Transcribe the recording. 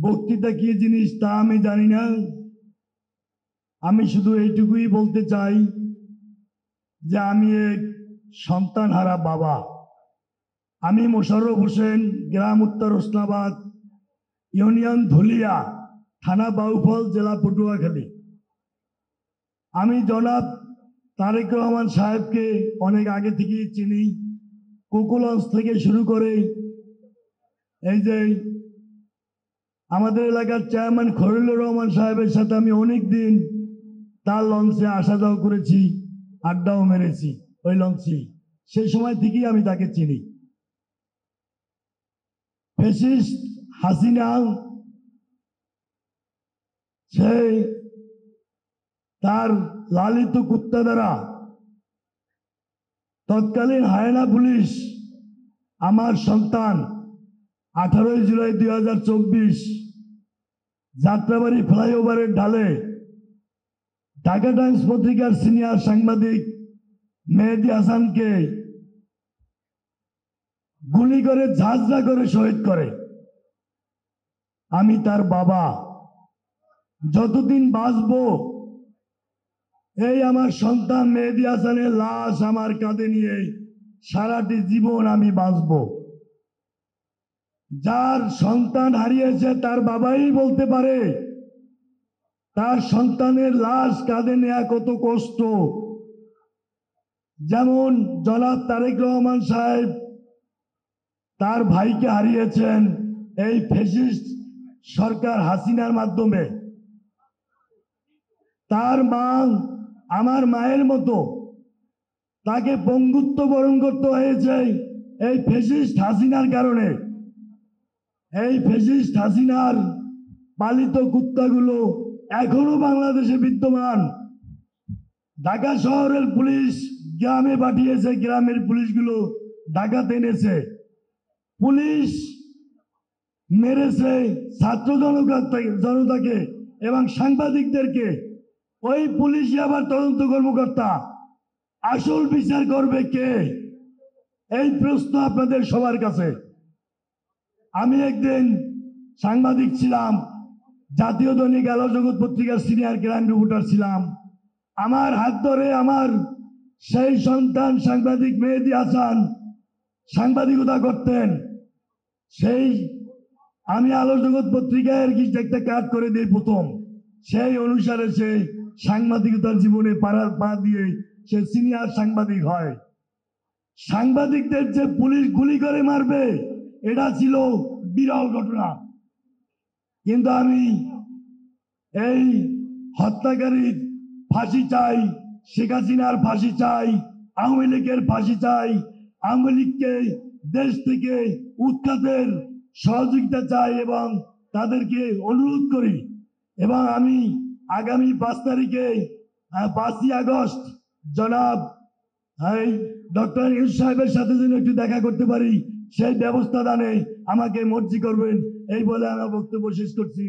বক্তৃতা কি জিনিস তা আমি জানি না। আমি শুধু এইটুকুই বলতে চাই যে আমি এক সন্তানহারা বাবা। আমি মোশাররফ হোসেন, গ্রাম উত্তর হোসনাবাদ, ইউনিয়ন ধুলিয়া, থানা বাউফল, জেলা পটুয়াখালী। আমি জনাব তারেক রহমান সাহেবকে অনেক আগে থেকেই চিনি। কোকোলঞ্চ থেকে শুরু করে এই যে আমাদের এলাকার চেয়ারম্যান খলিলুর রহমান সাহেবের সাথে আমি অনেক দিন তার লঞ্চে আসা যাওয়া করেছি, আড্ডাও মেরেছি ওই লঞ্চে। সেই সময় থেকেই আমি তাকে চিনি। ফ্যাসিস্ট হাসিনা সেই তার লালিত কুত্তা দ্বারা তৎকালীন হায়না পুলিশ আমার সন্তান 18 জুলাই 2024 যাত্রাবাড়ি ফ্লাইওভারের ঢালে ঢাকা টাইমস পত্রিকার সিনিয়র সাংবাদিক মেহেদী হাসানকে গুলি করে ঝাঁঝরা করে শহীদ করে। আমি তার বাবা, যতদিন বাঁচব এই আমার সন্তান মেহেদী হাসানের লাশ আমার কাঁধে নিয়ে সারাটি জীবন আমি বাঁচব। যার সন্তান হারিয়েছে তার বাবাই বলতে পারে তার সন্তানের লাশ কাঁধে নেয়া কত কষ্ট। যেমন জনাব তারেক রহমান সাহেব তার ভাইকে হারিয়েছেন এই ফ্যাসিস্ট সরকার হাসিনার মাধ্যমে। তার মা আমার মায়ের মতো, তাকে পঙ্গুত্ব বরণ করতে হয়েছে এই ফ্যাসিস্ট হাসিনার কারণে। এই ফ্যাসিস্ট হাসিনার পালিত কুত্তাগুলো এখনো বাংলাদেশে বিদ্যমান। ঢাকা শহরের পুলিশ গ্রামে পাঠিয়েছে, গ্রামের পুলিশগুলো ঢাকাতে এনেছে। পুলিশ মেরেছে ছাত্র জনতাকে এবং সাংবাদিকদেরকে। ওই পুলিশই আবার তদন্ত কর্মকর্তা। আসল বিচার করবে কে? এই প্রশ্ন আপনাদের সবার কাছে। আমি একদিন সাংবাদিক ছিলাম, জাতীয় দৈনিক আলো জগৎ পত্রিকার সিনিয়র ক্রাইম রিপোর্টার ছিলাম। আমার হাত ধরে আমার সেই সন্তান সাংবাদিক মেহেদী হাসান সাংবাদিকতা করতেন। সেই আমি আলো জগৎ পত্রিকার একটা কাজ করে দিই প্রথম। সেই অনুসারে সে সাংবাদিকতার জীবনে পা দিয়ে সে সিনিয়র সাংবাদিক হয়। সাংবাদিকদের যে পুলিশ গুলি করে মারবে এটা ছিল বিরল ঘটনা। কিন্তু আমি এই হত্যাকারীর ফাঁসি চাই, শেখ হাসিনার ফাঁসি চাই, আওয়ামী লীগের ফাঁসি চাই, আওয়ামী লীগকে দেশ থেকে উৎখাতের সহযোগিতা চাই এবং তাদেরকে অনুরোধ করি। এবং আমি আগামী 5 তারিখে 5ই আগস্ট জনাব ডক্টর ইউনূস সাহেবের সাথে যেন একটু দেখা করতে পারি, সেই ব্যবস্থা দানে আমাকে মর্জি করবেন। এই বলে আমার বক্তব্য শেষ করছি।